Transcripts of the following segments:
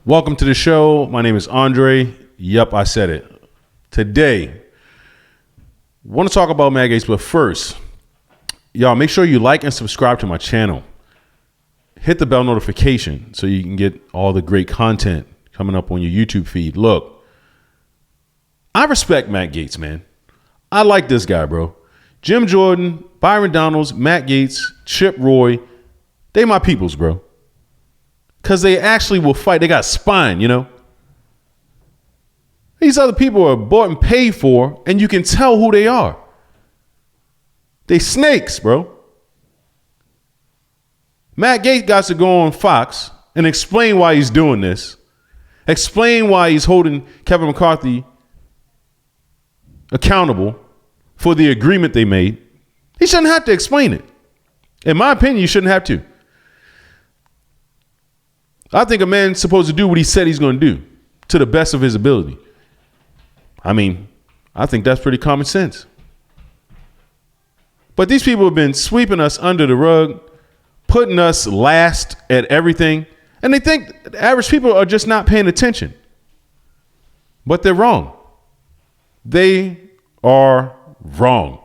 Welcome to the show. My name is Andre. Yep, I said it. Today, want to talk about Matt Gaetz, but first, y'all make sure you like and subscribe to my channel. Hit the bell notification so you can get all the great content coming up on your YouTube feed. Look, I respect Matt Gaetz, man. I like this guy, bro. Jim Jordan, Byron Donalds, Matt Gaetz, Chip Roy, they my peoples, bro. Because they actually will fight. They got spine, you know. These other people are bought and paid for, and you can tell who they are. They snakes, bro. Matt Gaetz got to go on Fox and explain why he's doing this. Explain why he's holding Kevin McCarthy accountable for the agreement they made. He shouldn't have to explain it. In my opinion, you shouldn't have to. I think a man's supposed to do what he said he's going to do to the best of his ability. I mean, I think that's pretty common sense. But these people have been sweeping us under the rug, putting us last at everything. And they think the average people are just not paying attention. But they're wrong. They are wrong.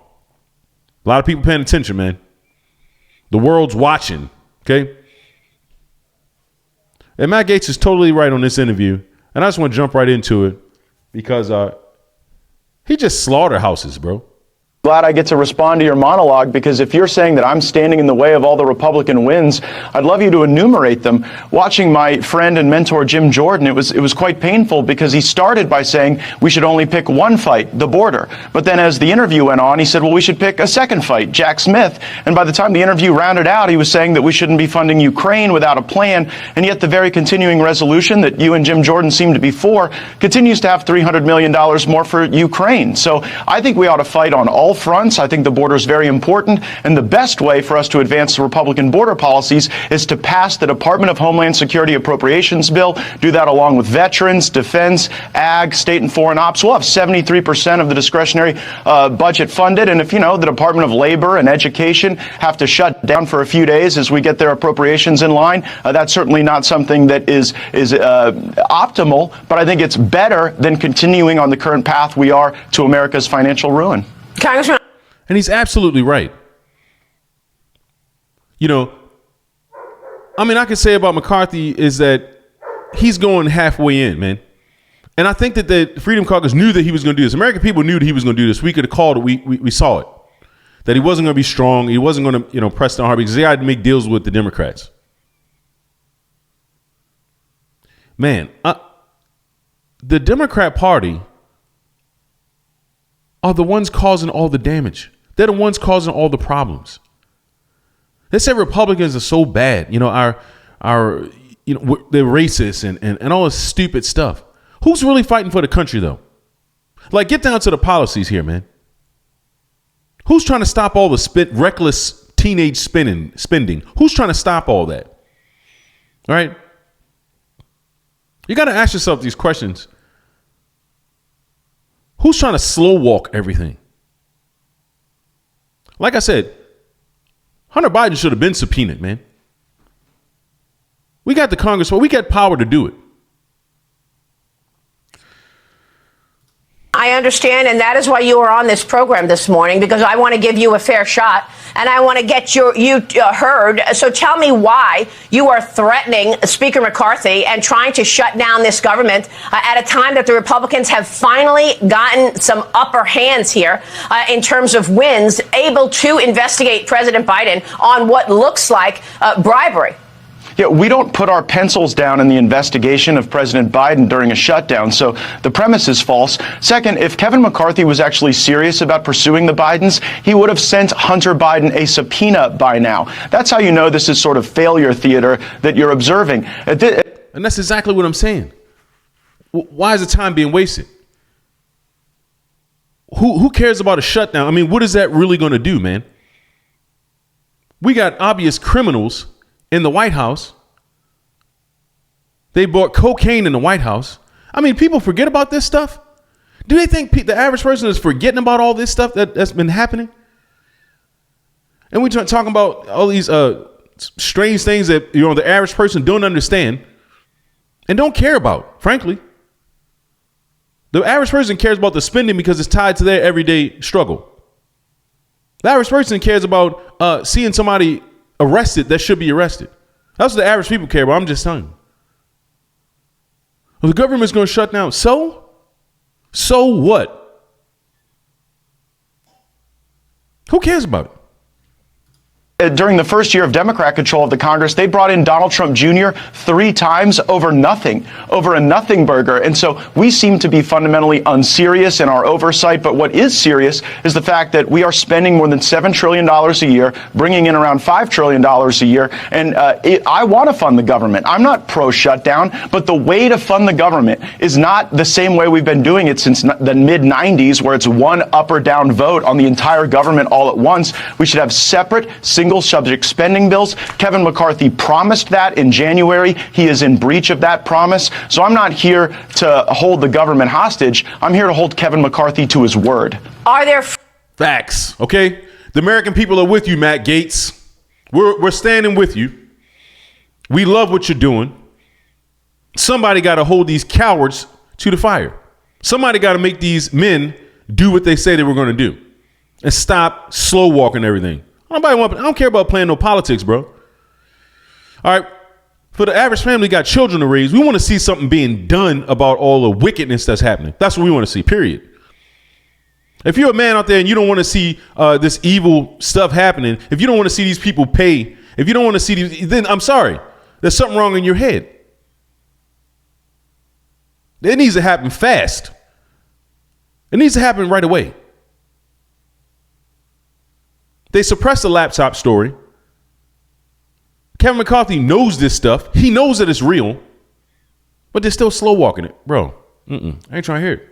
A lot of people paying attention, man. The world's watching, okay? And Matt Gaetz is totally right on this interview. And I just want to jump right into it because he just slaughterhouses, bro. Glad I get to respond to your monologue, because if you're saying that I'm standing in the way of all the Republican wins, I'd love you to enumerate them. Watching my friend and mentor Jim Jordan, it was quite painful because he started by saying we should only pick one fight, the border. But then as the interview went on, he said, well, we should pick a second fight, Jack Smith. And by the time the interview rounded out, he was saying that we shouldn't be funding Ukraine without a plan. And yet the very continuing resolution that you and Jim Jordan seem to be for continues to have $300 million more for Ukraine. So I think we ought to fight on all fronts. I think the border is very important, and the best way for us to advance the Republican border policies is to pass the Department of Homeland Security appropriations bill, do that along with veterans, defense, ag, state and foreign ops. We'll have 73% of the discretionary budget funded, and if, you know, the Department of Labor and Education have to shut down for a few days as we get their appropriations in line, that's certainly not something that is optimal, but I think it's better than continuing on the current path we are to America's financial ruin. Congressman. And he's absolutely right. You know, I mean, I could say about McCarthy is that he's going halfway in, man. And I think that the Freedom Caucus knew that he was going to do this. American people knew that he was going to do this. We could have called it. We saw it. That he wasn't going to be strong. He wasn't going to, press down hard because they had to make deals with the Democrats. Man, the Democrat Party are the ones causing all the damage. They're the ones causing all the problems. They say Republicans are so bad, they're racist and all this stupid stuff. Who's really fighting for the country, though? Like, get down to the policies here, man. Who's trying to stop all the reckless teenage spending? Who's trying to stop all that? All right? You got to ask yourself these questions. Who's trying to slow walk everything? Like I said, Hunter Biden should have been subpoenaed, man. We got the Congress, we got power to do it. I understand, and that is why you are on this program this morning, because I want to give you a fair shot, and I want to get you heard. So tell me why you are threatening Speaker McCarthy and trying to shut down this government at a time that the Republicans have finally gotten some upper hands here in terms of wins, able to investigate President Biden on what looks like bribery. Yeah, we don't put our pencils down in the investigation of President Biden during a shutdown, so the premise is false. Second, if Kevin McCarthy was actually serious about pursuing the Bidens, he would have sent Hunter Biden a subpoena by now. That's how you know this is sort of failure theater that you're observing. And that's exactly what I'm saying. Why is the time being wasted? Who cares about a shutdown? I mean, what is that really going to do, man? We got obvious criminals in the White House. They bought cocaine in the White House. I mean, people forget about this stuff. Do they think the average person is forgetting about all this stuff that's been happening? And we're talking about all these strange things that the average person don't understand. and don't care about, frankly. The average person cares about the spending because it's tied to their everyday struggle. The average person cares about seeing somebody arrested that should be arrested. That's what the average people care about. I'm just telling you. Well, the government's going to shut down. So what? Who cares about it? During the first year of Democrat control of the Congress, they brought in Donald Trump Jr. 3 times over nothing, over a nothing burger. And so we seem to be fundamentally unserious in our oversight. But what is serious is the fact that we are spending more than $7 trillion a year, bringing in around $5 trillion a year. And I want to fund the government. I'm not pro-shutdown, but the way to fund the government is not the same way we've been doing it since the mid-90s, where it's one up or down vote on the entire government all at once. We should have separate, single subject spending bills. Kevin McCarthy promised that in January. He is in breach of that promise. So I'm not here to hold the government hostage. I'm here to hold Kevin McCarthy to his word. Are there Facts, okay? The American people are with you, Matt Gaetz. We're standing with you. We love what you're doing. Somebody got to hold these cowards to the fire. Somebody got to make these men do what they say they were going to do and stop slow walking everything. I don't care about playing no politics, bro. All right. For the average family got children to raise, we want to see something being done about all the wickedness that's happening. That's what we want to see, period. If you're a man out there and you don't want to see this evil stuff happening, if you don't want to see these people pay, if you don't want to see these, then I'm sorry. There's something wrong in your head. It needs to happen fast. It needs to happen right away. They suppressed the laptop story. Kevin McCarthy knows this stuff. He knows that it's real, but they're still slow walking it. Bro, I ain't trying to hear it.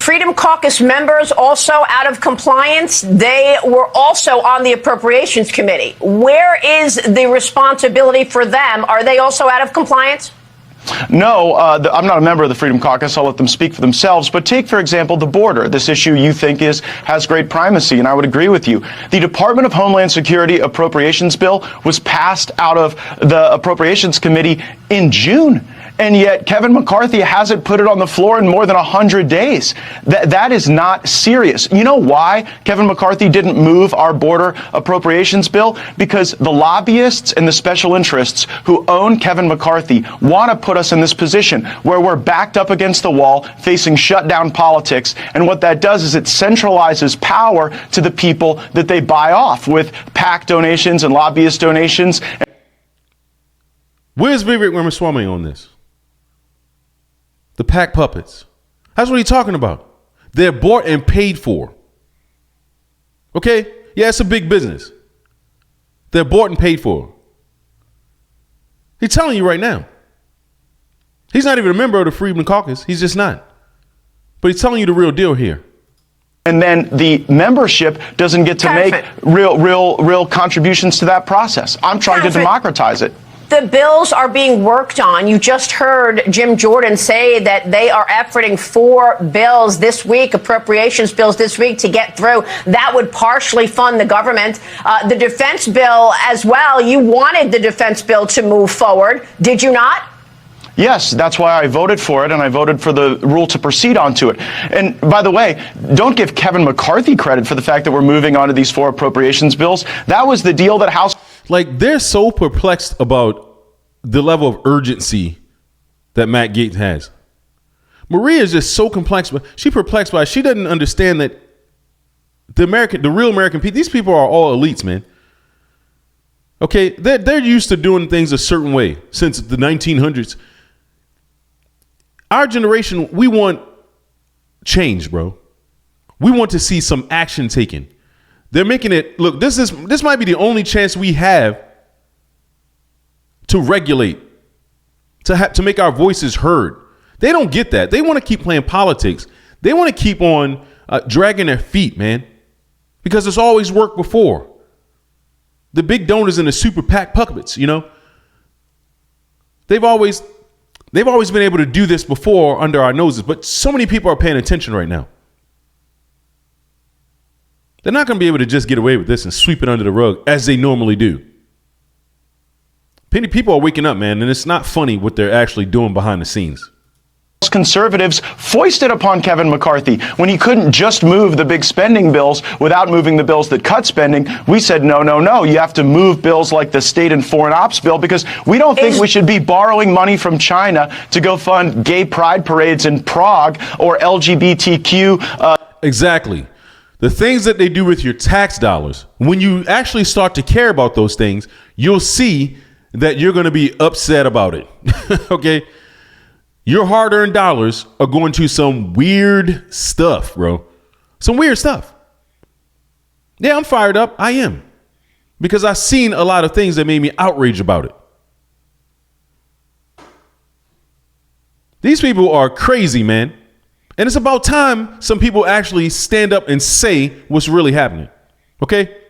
Freedom Caucus members also out of compliance? They were also on the Appropriations Committee. Where is the responsibility for them? Are they also out of compliance? No, I'm not a member of the Freedom Caucus. I'll let them speak for themselves. But take, for example, the border. This issue you think has great primacy, and I would agree with you. The Department of Homeland Security appropriations bill was passed out of the Appropriations Committee in June. And yet Kevin McCarthy hasn't put it on the floor in more than 100 days. That is not serious. You know why Kevin McCarthy didn't move our border appropriations bill? Because the lobbyists and the special interests who own Kevin McCarthy want to put us in this position where we're backed up against the wall, facing shutdown politics. And what that does is it centralizes power to the people that they buy off with PAC donations and lobbyist donations. Where's Vivek Ramaswamy on this? The PAC puppets. That's what he's talking about. They're bought and paid for. Okay? Yeah, it's a big business. They're bought and paid for. He's telling you right now. He's not even a member of the Freedom Caucus. He's just not. But he's telling you the real deal here. And then the membership doesn't get to make real contributions to that process. I'm trying to democratize it. The bills are being worked on. You just heard Jim Jordan say that they are efforting 4 bills this week, appropriations bills this week, to get through. That would partially fund the government. The defense bill as well. You wanted the defense bill to move forward. Did you not? Yes, that's why I voted for it, and I voted for the rule to proceed onto it. And by the way, don't give Kevin McCarthy credit for the fact that we're moving on to these 4 appropriations bills. That was the deal that House... Like, they're so perplexed about the level of urgency that Matt Gaetz has. Maria is just so complex. She's perplexed by it. She doesn't understand that the real American people, these people are all elites, man. Okay, they're used to doing things a certain way since the 1900s. Our generation, we want change, bro. We want to see some action taken. They're making it look. This might be the only chance we have to regulate, to make our voices heard. They don't get that. They want to keep playing politics. They want to keep on dragging their feet, man, because it's always worked before. The big donors and the super PAC puppets, you know, they've always been able to do this before under our noses. But so many people are paying attention right now. They're not going to be able to just get away with this and sweep it under the rug as they normally do. People are waking up, man, and it's not funny what they're actually doing behind the scenes. Conservatives foisted upon Kevin McCarthy when he couldn't just move the big spending bills without moving the bills that cut spending. We said, no, no, no, you have to move bills like the state and foreign ops bill, because we don't think we should be borrowing money from China to go fund gay pride parades in Prague or LGBTQ. Exactly. The things that they do with your tax dollars, when you actually start to care about those things, you'll see that you're going to be upset about it. Okay? Your hard-earned dollars are going to some weird stuff, bro. Some weird stuff. Yeah, I'm fired up. I am. Because I've seen a lot of things that made me outraged about it. These people are crazy, man. And it's about time some people actually stand up and say what's really happening. Okay?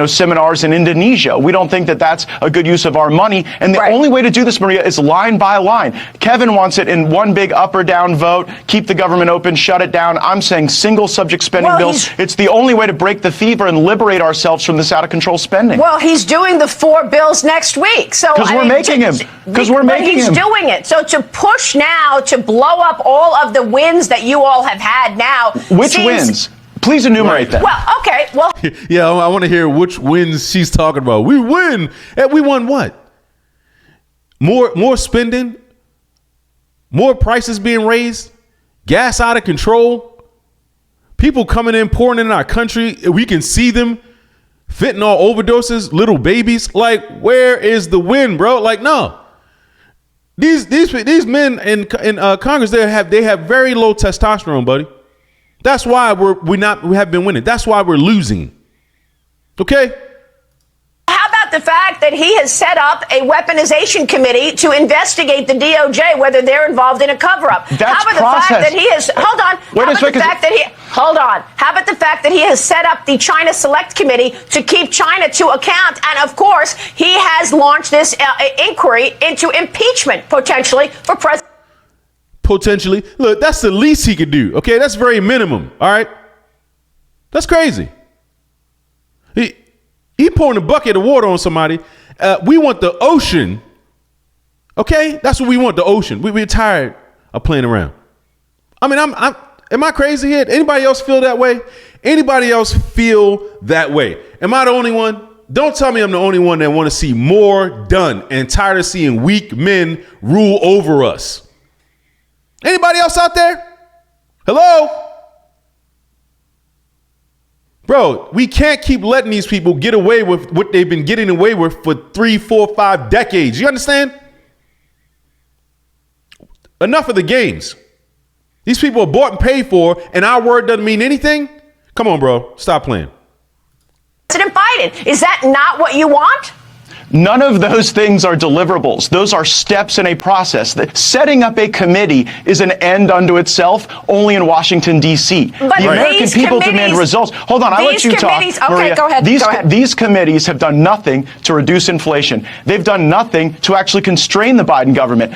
Seminars in Indonesia. We don't think that that's a good use of our money. And the only way to do this, Maria, is line by line. Kevin wants it in one big up or down vote. Keep the government open, shut it down. I'm saying single subject spending bills. It's the only way to break the fever and liberate ourselves from this out of control spending. Well, he's doing the 4 bills next week. So because we're making him. Because we're making him. But he's doing it. So to push now to blow up all of the wins that you all have had now. Which wins? Please enumerate them. Well, okay. Well, yeah, I want to hear which wins she's talking about. We win. And we won what? More spending? More prices being raised? Gas out of control? People coming in, pouring in our country. We can see them. Fentanyl overdoses, little babies. Like, where is the win, bro? Like, no. These men in Congress, they have very low testosterone, buddy. That's why we have been winning. That's why we're losing. Okay? How about the fact that he has set up a weaponization committee to investigate the DOJ, whether they're involved in a cover-up? That's How about the fact that he has hold on? How about the fact that he hold on? How about the fact that he has set up the China Select Committee to keep China to account? And of course, he has launched this inquiry into impeachment potentially for President. Potentially. Look, that's the least he could do. Okay, that's very minimum. All right, that's crazy. He pouring a bucket of water on somebody. We want the ocean. Okay, that's what we want. The ocean. We're tired of playing around. I mean, am I crazy here? Anybody else feel that way? Anybody else feel that way? Am I the only one? Don't tell me I'm the only one that want to see more done and tired of seeing weak men rule over us. Anybody else out there? Hello? Bro, we can't keep letting these people get away with what they've been getting away with for 3, 4, 5 decades. You understand? Enough of the games. These people are bought and paid for, and our word doesn't mean anything? Come on, bro. Stop playing. President Biden, is that not what you want? None of those things are deliverables. Those are steps in a process. Setting up a committee is an end unto itself, only in Washington, D.C. But the American people demand results. Hold on, I'll let you talk. Okay, Maria. go ahead. These committees have done nothing to reduce inflation. They've done nothing to actually constrain the Biden government.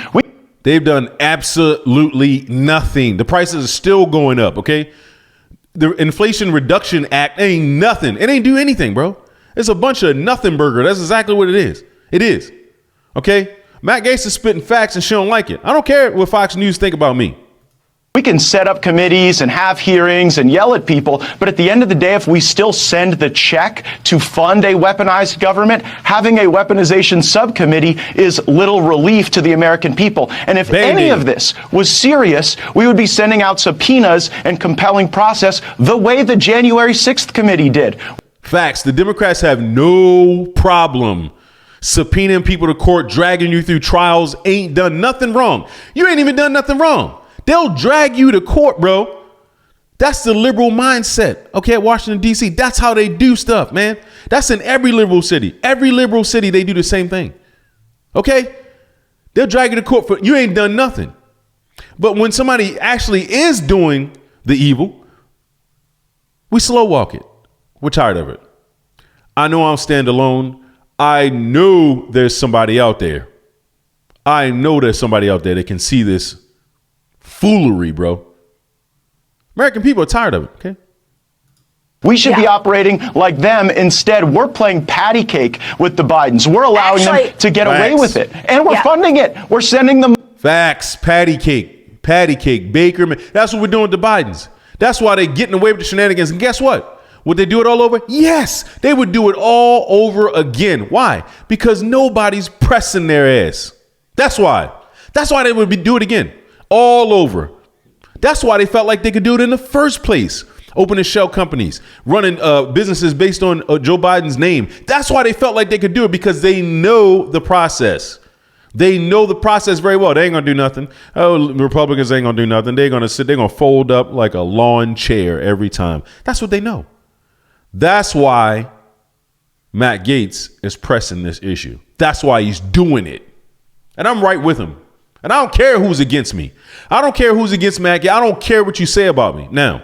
They've done absolutely nothing. The prices are still going up, okay? The Inflation Reduction Act ain't nothing. It ain't do anything, bro. It's a bunch of nothing burger. That's exactly what it is. It is. Okay? Matt Gaetz is spitting facts and she don't like it. I don't care what Fox News think about me. We can set up committees and have hearings and yell at people, but at the end of the day, if we still send the check to fund a weaponized government, having a weaponization subcommittee is little relief to the American people. And if any of this was serious, we would be sending out subpoenas and compelling process the way the January 6th committee did. Facts. The Democrats have no problem subpoenaing people to court, dragging you through trials. Ain't done nothing wrong. You ain't even done nothing wrong. They'll drag you to court, bro. That's the liberal mindset. Okay, at Washington, D.C. That's how they do stuff, man. That's in every liberal city. Every liberal city, they do the same thing. Okay? They'll drag you to court for you ain't done nothing. But when somebody actually is doing the evil, we slow walk it. We're tired of it. I know I'll stand alone. I know there's somebody out there. I know there's somebody out there that can see this foolery, bro. American people are tired of it, okay? We should be Yeah. operating like them. Instead, we're playing patty cake with the Bidens. We're allowing them to get away Facts. with it. And we're Yeah. funding it. We're sending them. Facts. Patty cake, Baker. That's what we're doing with the Bidens. That's why they're getting away with the shenanigans. And guess what? Would they do it all over? Yes, they would do it all over again. Why? Because nobody's pressing their ass. That's why. That's why they would do it again. All over. That's why they felt like they could do it in the first place. Opening shell companies, running businesses based on Joe Biden's name. That's why they felt like they could do it, because they know the process. They know the process very well. They ain't gonna do nothing. Oh, Republicans ain't gonna do nothing. They're gonna sit. They're gonna fold up like a lawn chair every time. That's what they know. That's why Matt Gaetz is pressing this issue. That's why he's doing it, and I'm right with him. And I don't care who's against me. I don't care who's against Matt Gaetz. I don't care what you say about me. Now,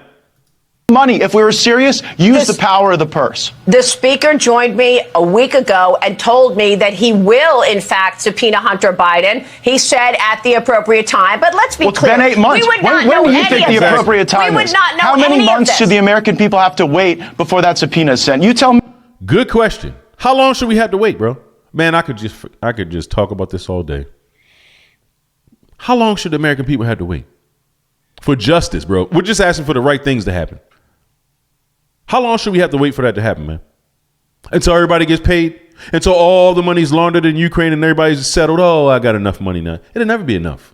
Money. If we were serious, use the power of the purse. The speaker joined me a week ago and told me that he will, in fact, subpoena Hunter Biden. He said at the appropriate time. But let's be Well, it's clear. been 8 months. We would not When know do you any think of the this. appropriate time We is? would not know How many any of months this. should the American people have to wait before that subpoena is sent? You tell me. good question. How long should we have to wait, bro? Man, I could just talk about this all day. How long should the American people have to wait for justice, bro? We're just asking for the right things to happen. How long should we have to wait for that to happen, man? Until everybody gets paid? Until all the money's laundered in Ukraine and everybody's settled? Oh, I got enough money now. It'll never be enough.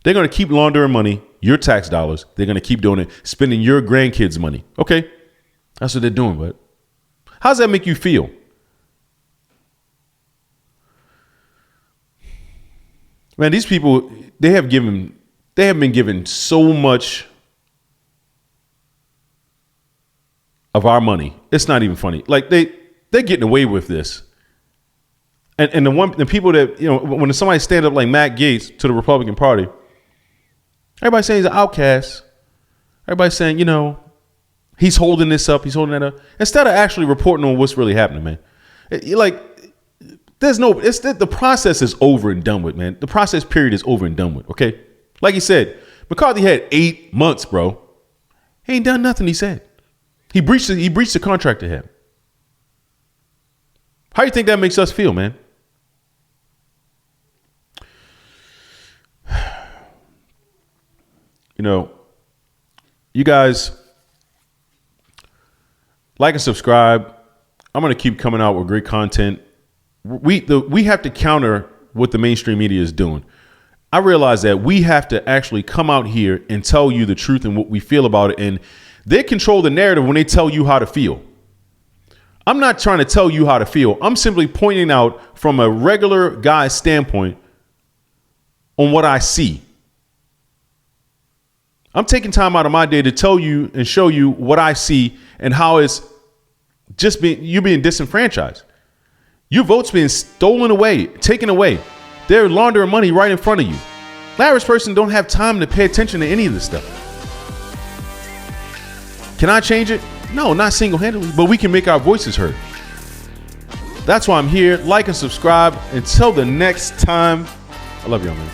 They're going to keep laundering money, your tax dollars. They're going to keep doing it, spending your grandkids' money. Okay? That's what they're doing, but how does that make you feel? Man, these people, they have been given so much of our money. It's not even funny. Like they're getting away with this. And the people that, when somebody stand up like Matt Gaetz to the Republican Party, everybody's saying he's an outcast. Everybody's saying, he's holding this up, he's holding that up. Instead of actually reporting on what's really happening, man. The process is over and done with, man. The process period is over and done with, okay? Like he said, McCarthy had 8 months, bro. He ain't done nothing, he said. He breached the contract to him. How do you think that makes us feel, man? You guys like and subscribe. I'm going to keep coming out with great content. We have to counter what the mainstream media is doing. I realize that we have to actually come out here and tell you the truth and what we feel about it. And they control the narrative when they tell you how to feel. I'm not trying to tell you how to feel. I'm simply pointing out from a regular guy's standpoint on what I see. I'm taking time out of my day to tell you and show you what I see and how it's just you're being disenfranchised. Your vote's being stolen away, taken away. They're laundering money right in front of you. The average person don't have time to pay attention to any of this stuff. Can I change it? No, not single-handedly, but we can make our voices heard. That's why I'm here. Like and subscribe. Until the next time, I love y'all, man.